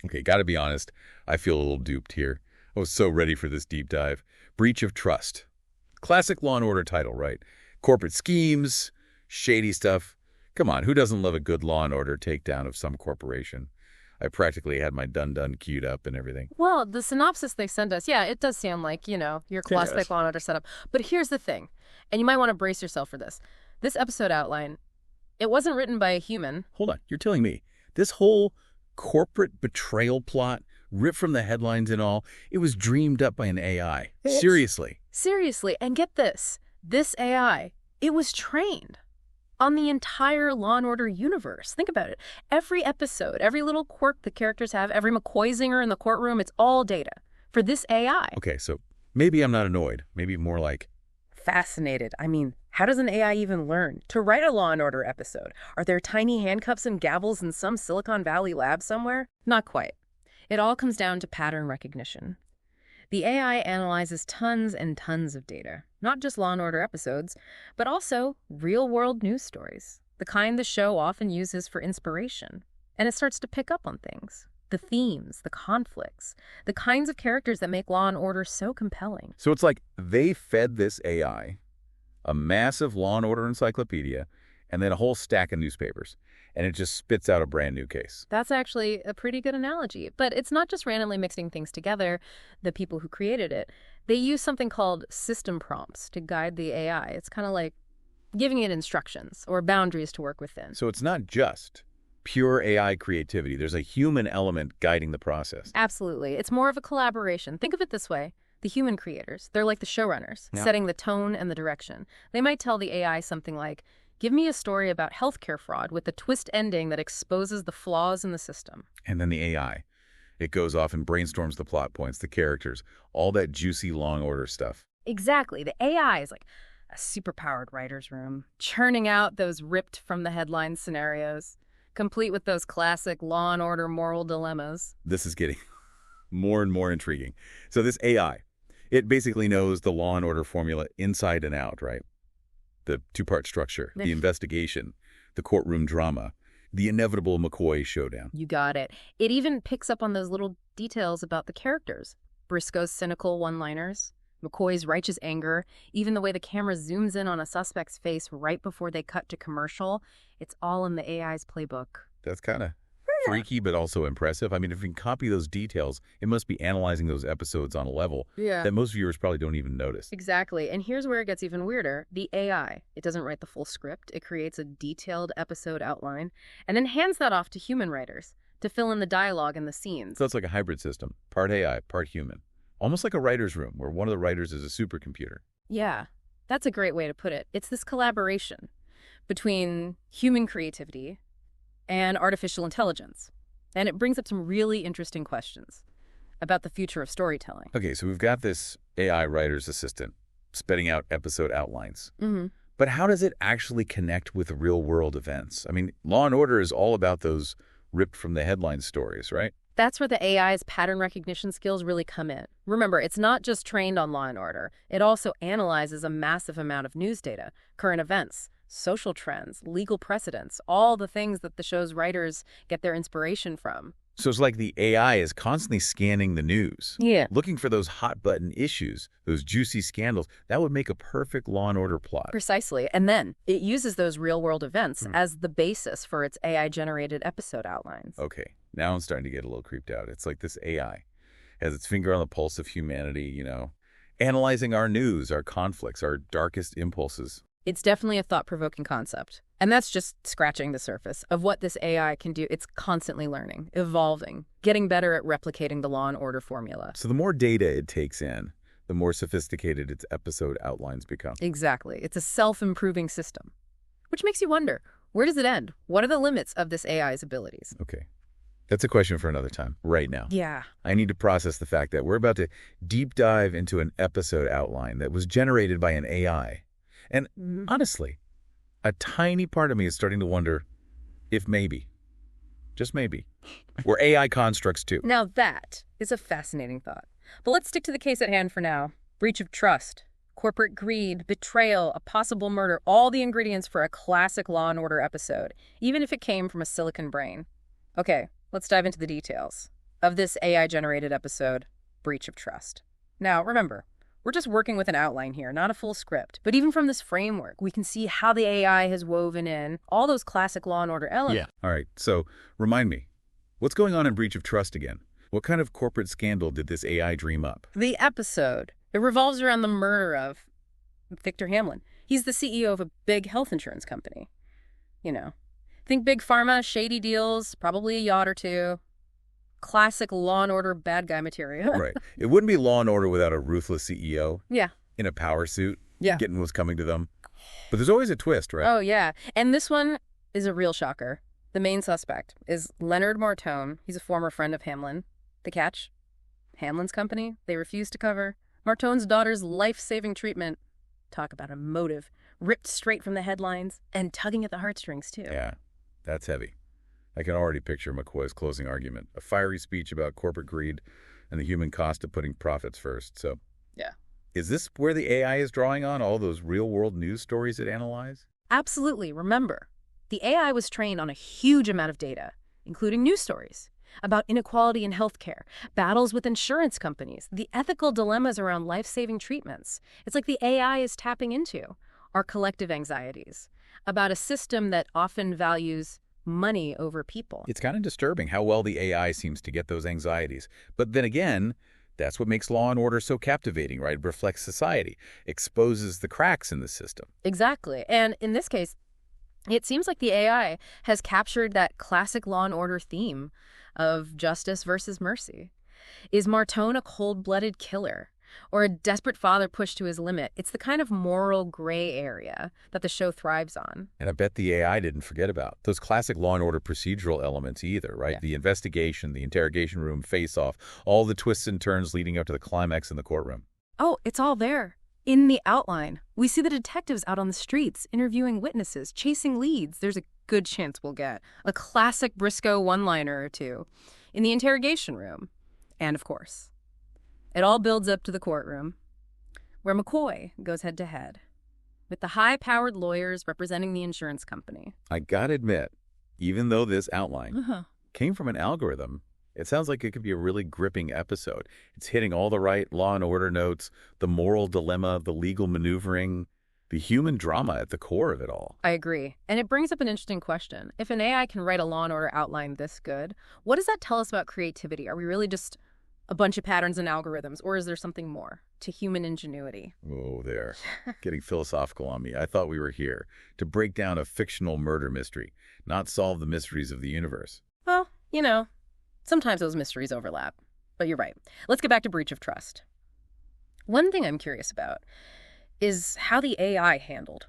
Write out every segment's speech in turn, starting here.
Okay, gotta be honest, I feel a little duped here. I was so ready for this deep dive. Breach of trust. Classic Law & Order title, right? Corporate schemes, shady stuff. Come on, who doesn't love a good Law & Order takedown of some corporation? I practically had my dun-dun queued up and everything. Well, the synopsis they send us, yeah, it does sound like, your classic Yes. Law & Order setup. But here's the thing, and you might want to brace yourself for this. This episode outline, it wasn't written by a human. Hold on, you're telling me this whole corporate betrayal plot, ripped from the headlines and all, it was dreamed up by an AI? Seriously? Seriously, and get this. This AI, it was trained on the entire Law & Order universe. Think about it. Every episode, every little quirk the characters have, every McCoysinger in the courtroom, it's all data for this AI. Okay, so maybe I'm not annoyed. Maybe more like... Fascinated. I mean, how does an AI even learn to write a Law & Order episode? Are there tiny handcuffs and gavels in some Silicon Valley lab somewhere? Not quite. It all comes down to pattern recognition. The AI analyzes tons and tons of data, not just Law & Order episodes, but also real-world news stories, the kind the show often uses for inspiration. And it starts to pick up on things. The themes, the conflicts, the kinds of characters that make Law & Order so compelling. So it's like they fed this AI a massive Law & Order encyclopedia and then a whole stack of newspapers, and it just spits out a brand new case. That's actually a pretty good analogy. But it's not just randomly mixing things together, the people who created it. They use something called system prompts to guide the AI. It's kind of like giving it instructions or boundaries to work within. So it's not just pure AI creativity. There's a human element guiding the process. Absolutely. It's more of a collaboration. Think of it this way. The human creators, they're like the showrunners, setting the tone and the direction. They might tell the AI something like, give me a story about healthcare fraud with a twist ending that exposes the flaws in the system. And then the AI, it goes off and brainstorms the plot points, the characters, all that juicy Law & Order stuff. Exactly. The AI is like a superpowered writer's room, churning out those ripped from the headline scenarios, complete with those classic Law & Order moral dilemmas. This is getting more and more intriguing. So this AI, it basically knows the Law & Order formula inside and out, right? The two-part structure, the investigation, the courtroom drama, the inevitable McCoy showdown. You got it. It even picks up on those little details about the characters. Briscoe's cynical one-liners, McCoy's righteous anger, even the way the camera zooms in on a suspect's face right before they cut to commercial. It's all in the AI's playbook. That's kind of freaky, but also impressive. I mean, if we can copy those details, it must be analyzing those episodes on a level that most viewers probably don't even notice. Exactly. And here's where it gets even weirder. The AI, it doesn't write the full script. It creates a detailed episode outline and then hands that off to human writers to fill in the dialogue and the scenes. So it's like a hybrid system, part AI, part human. Almost like a writer's room where one of the writers is a supercomputer. Yeah, that's a great way to put it. It's this collaboration between human creativity and artificial intelligence. And it brings up some really interesting questions about the future of storytelling. Okay, so we've got this AI writer's assistant spitting out episode outlines. Mm-hmm. But how does it actually connect with real-world events? I mean, Law & Order is all about those ripped from the headline stories, right? That's where the AI's pattern recognition skills really come in. Remember, it's not just trained on Law & Order. It also analyzes a massive amount of news data, current events, social trends, legal precedents, all the things that the show's writers get their inspiration from. So it's like the AI is constantly scanning the news. Yeah. Looking for those hot-button issues, those juicy scandals. That would make a perfect Law & Order plot. Precisely. And then it uses those real-world events as the basis for its AI-generated episode outlines. Okay, now I'm starting to get a little creeped out. It's like this AI has its finger on the pulse of humanity, analyzing our news, our conflicts, our darkest impulses. It's definitely a thought-provoking concept. And that's just scratching the surface of what this AI can do. It's constantly learning, evolving, getting better at replicating the Law & Order formula. So the more data it takes in, the more sophisticated its episode outlines become. Exactly. It's a self-improving system. Which makes you wonder, where does it end? What are the limits of this AI's abilities? Okay. That's a question for another time, right now. Yeah. I need to process the fact that we're about to deep dive into an episode outline that was generated by an AI. And honestly, a tiny part of me is starting to wonder if maybe, just maybe, we're AI constructs too. Now that is a fascinating thought. But let's stick to the case at hand for now. Breach of trust, corporate greed, betrayal, a possible murder, all the ingredients for a classic Law & Order episode, even if it came from a silicon brain. Okay, let's dive into the details. of this AI-generated episode, Breach of Trust. Now, remember, we're just working with an outline here, not a full script. But even from this framework, we can see how the AI has woven in all those classic Law and Order elements. Yeah. All right, so remind me, what's going on in Breach of Trust again? What kind of corporate scandal did this AI dream up? The episode, it revolves around the murder of Victor Hamlin. He's the CEO of a big health insurance company. You know, think big pharma, shady deals, probably a yacht or two. Classic Law and Order bad guy material. Right. It wouldn't be Law and Order without a ruthless CEO. Yeah. In a power suit. Yeah. Getting what's coming to them. But there's always a twist, right? Oh, yeah. And this one is a real shocker. The main suspect is Leonard Martone. He's a former friend of Hamlin. The catch? Hamlin's company, they refuse to cover. Martone's daughter's life-saving treatment. Talk about a motive. Ripped straight from the headlines and tugging at the heartstrings, too. Yeah, that's heavy. I can already picture McCoy's closing argument. A fiery speech about corporate greed and the human cost of putting profits first. So, yeah. Is this where the AI is drawing on all those real-world news stories it analyzes? Absolutely. Remember, the AI was trained on a huge amount of data, including news stories about inequality in healthcare, battles with insurance companies, the ethical dilemmas around life-saving treatments. It's like the AI is tapping into our collective anxieties about a system that often values money over people. It's kind of disturbing how well the AI seems to get those anxieties. But then again, that's what makes Law and Order so captivating, right? It reflects society, exposes the cracks in the system. Exactly. And in this case, it seems like the AI has captured that classic Law and Order theme of justice versus mercy. Is Martone a cold-blooded killer or a desperate father pushed to his limit? It's the kind of moral gray area that the show thrives on. And I bet the AI didn't forget about those classic Law and Order procedural elements either, right? Yeah. The investigation, the interrogation room, face-off, all the twists and turns leading up to the climax in the courtroom. Oh, it's all there. In the outline, we see the detectives out on the streets, interviewing witnesses, chasing leads. There's a good chance we'll get a classic Briscoe one-liner or two in the interrogation room. And of course, it all builds up to the courtroom, where McCoy goes head-to-head with the high-powered lawyers representing the insurance company. I gotta admit, even though this outline came from an algorithm, it sounds like it could be a really gripping episode. It's hitting all the right Law and Order notes, the moral dilemma, the legal maneuvering, the human drama at the core of it all. I agree. And it brings up an interesting question. If an AI can write a Law and Order outline this good, what does that tell us about creativity? Are we really just a bunch of patterns and algorithms, or is there something more to human ingenuity? Oh, there. Getting philosophical on me. I thought we were here to break down a fictional murder mystery, not solve the mysteries of the universe. Well, you know, sometimes those mysteries overlap. But you're right. Let's get back to breach of trust. One thing I'm curious about is how the AI handled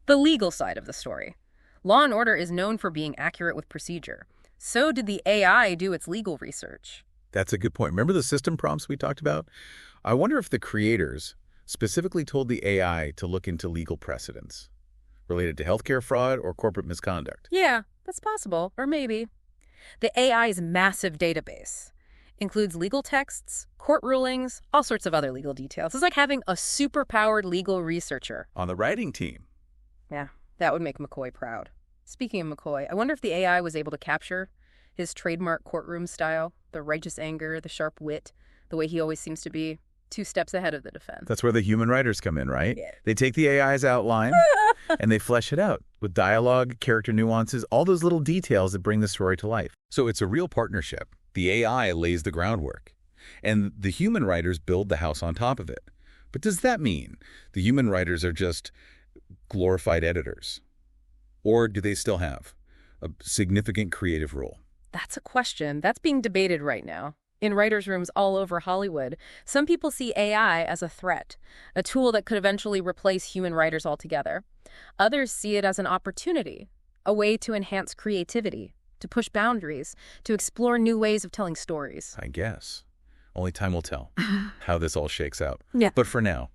the legal side of the story. Law and Order is known for being accurate with procedure. So did the AI do its legal research? That's a good point. Remember the system prompts we talked about? I wonder if the creators specifically told the AI to look into legal precedents related to healthcare fraud or corporate misconduct. Yeah, that's possible. Or maybe. The AI's massive database includes legal texts, court rulings, all sorts of other legal details. It's like having a super-powered legal researcher On the writing team. Yeah, that would make McCoy proud. Speaking of McCoy, I wonder if the AI was able to capture his trademark courtroom style, the righteous anger, the sharp wit, the way he always seems to be 2 steps ahead of the defense. That's where the human writers come in, right? Yeah. They take the AI's outline and they flesh it out with dialogue, character nuances, all those little details that bring the story to life. So it's a real partnership. The AI lays the groundwork, and the human writers build the house on top of it. But does that mean the human writers are just glorified editors? Or do they still have a significant creative role? That's a question that's being debated right now. In writers' rooms all over Hollywood, some people see AI as a threat, a tool that could eventually replace human writers altogether. Others see it as an opportunity, a way to enhance creativity, to push boundaries, to explore new ways of telling stories. I guess. Only time will tell how this all shakes out. Yeah. But for now,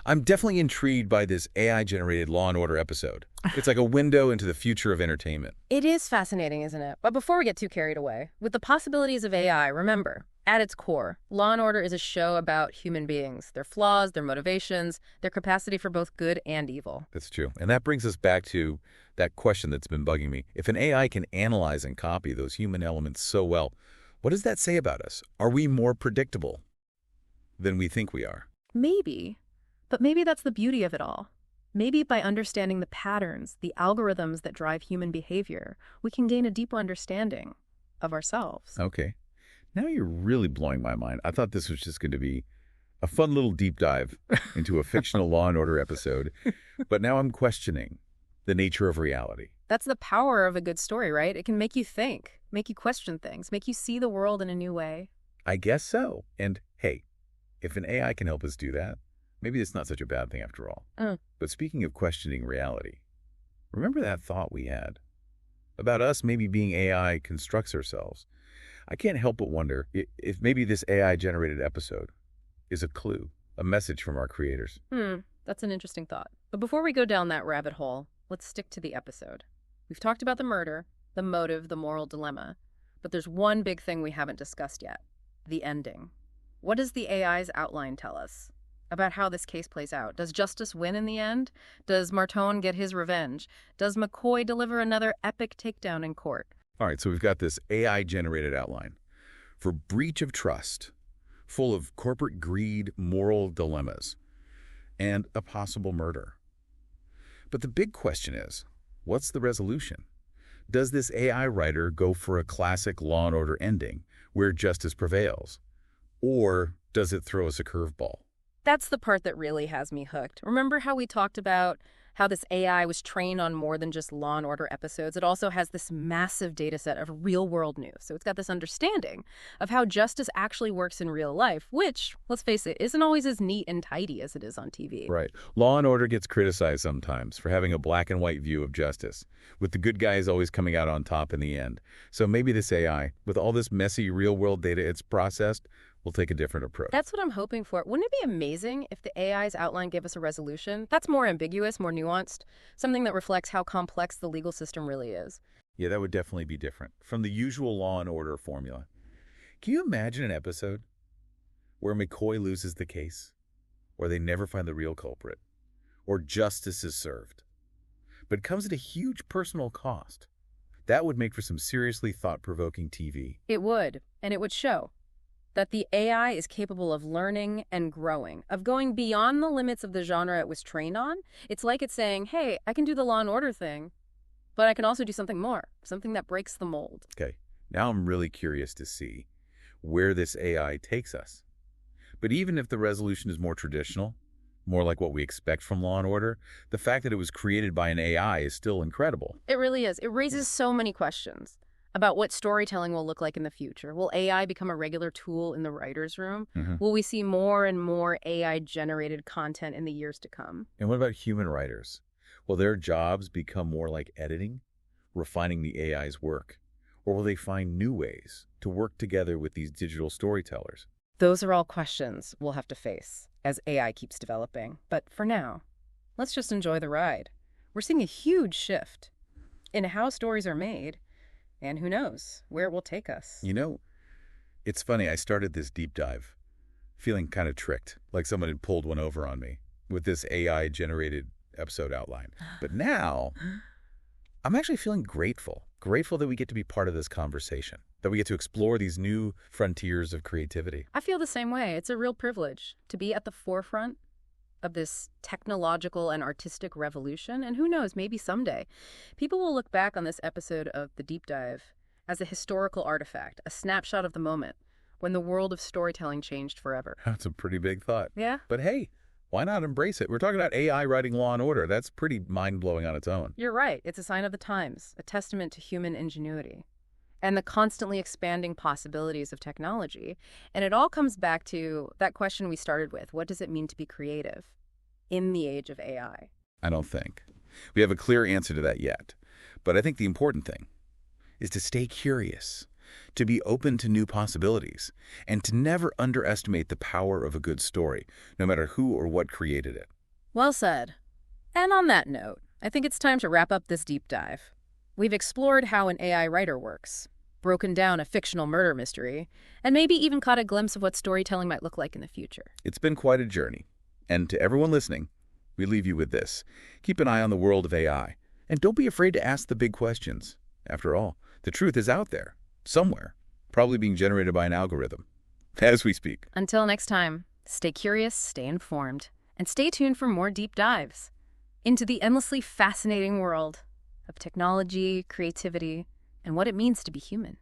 I'm definitely intrigued by this AI-generated Law and Order episode. It's like a window into the future of entertainment. It is fascinating, isn't it? But before we get too carried away, with the possibilities of AI, remember, at its core, Law and Order is a show about human beings, their flaws, their motivations, their capacity for both good and evil. That's true. And that brings us back to that question that's been bugging me. If an AI can analyze and copy those human elements so well, What does that say about us? Are we more predictable than we think we are? Maybe. But maybe that's the beauty of it all. Maybe by understanding the patterns, the algorithms that drive human behavior, we can gain a deeper understanding of ourselves. Okay. Now you're really blowing my mind. I thought this was just going to be a fun little deep dive into a fictional Law and Order episode, but now I'm questioning the nature of reality. That's the power of a good story, right? It can make you think, make you question things, make you see the world in a new way. I guess so. And hey, if an AI can help us do that, maybe it's not such a bad thing after all. But speaking of questioning reality, remember that thought we had about us maybe being AI constructs ourselves? I can't help but wonder if maybe this AI-generated episode is a clue, a message from our creators. That's an interesting thought. But before we go down that rabbit hole, let's stick to the episode. We've talked about the murder, the motive, the moral dilemma, but there's one big thing we haven't discussed yet, the ending. What does the AI's outline tell us about how this case plays out? Does justice win in the end? Does Martone get his revenge? Does McCoy deliver another epic takedown in court? All right, so we've got this AI-generated outline for breach of trust, full of corporate greed, moral dilemmas, and a possible murder. But the big question is, what's the resolution? Does this AI writer go for a classic Law and Order ending where justice prevails? Or does it throw us a curveball? That's the part that really has me hooked. Remember how we talked about how this AI was trained on more than just Law and Order episodes? It also has this massive data set of real-world news. So it's got this understanding of how justice actually works in real life, which, let's face it, isn't always as neat and tidy as it is on TV. Right. Law and Order gets criticized sometimes for having a black and white view of justice, with the good guys always coming out on top in the end. So maybe this AI, with all this messy real-world data it's processed, will take a different approach. That's what I'm hoping for. Wouldn't it be amazing if the AI's outline gave us a resolution that's more ambiguous, more nuanced, something that reflects how complex the legal system really is? Yeah, that would definitely be different from the usual Law and Order formula. Can you imagine an episode where McCoy loses the case, or they never find the real culprit, or justice is served, but it comes at a huge personal cost? That would make for some seriously thought-provoking TV. It would, and it would show that the AI is capable of learning and growing, of going beyond the limits of the genre it was trained on. It's like it's saying, hey, I can do the Law and Order thing, but I can also do something more, something that breaks the mold. Okay, now I'm really curious to see where this AI takes us. But even if the resolution is more traditional, more like what we expect from Law and Order, the fact that it was created by an AI is still incredible. It really is. It raises so many questions about what storytelling will look like in the future. Will AI become a regular tool in the writer's room? Will we see more and more AI-generated content in the years to come? And what about human writers? Will their jobs become more like editing, refining the AI's work? Or will they find new ways to work together with these digital storytellers? Those are all questions we'll have to face as AI keeps developing. But for now, let's just enjoy the ride. We're seeing a huge shift in how stories are made, and who knows where it will take us. You know, it's funny, I started this deep dive feeling kind of tricked, like someone had pulled one over on me with this AI-generated episode outline. But now, I'm actually feeling grateful that we get to be part of this conversation, that we get to explore these new frontiers of creativity. I feel the same way. It's a real privilege to be at the forefront of this technological and artistic revolution. And who knows, maybe someday, people will look back on this episode of The Deep Dive as a historical artifact, a snapshot of the moment when the world of storytelling changed forever. That's a pretty big thought. Yeah. But hey, why not embrace it? We're talking about AI writing Law and Order. That's pretty mind-blowing on its own. You're right. It's a sign of the times, a testament to human ingenuity and the constantly expanding possibilities of technology. And it all comes back to that question we started with. What does it mean to be creative in the age of AI? I don't think we have a clear answer to that yet. But I think the important thing is to stay curious, to be open to new possibilities, and to never underestimate the power of a good story, no matter who or what created it. Well said. And on that note, I think it's time to wrap up this deep dive. We've explored how an AI writer works, broken down a fictional murder mystery, and maybe even caught a glimpse of what storytelling might look like in the future. It's been quite a journey. And to everyone listening, we leave you with this. Keep an eye on the world of AI, and don't be afraid to ask the big questions. After all, the truth is out there, somewhere, probably being generated by an algorithm as we speak. Until next time, stay curious, stay informed, and stay tuned for more deep dives into the endlessly fascinating world of technology, creativity, and what it means to be human.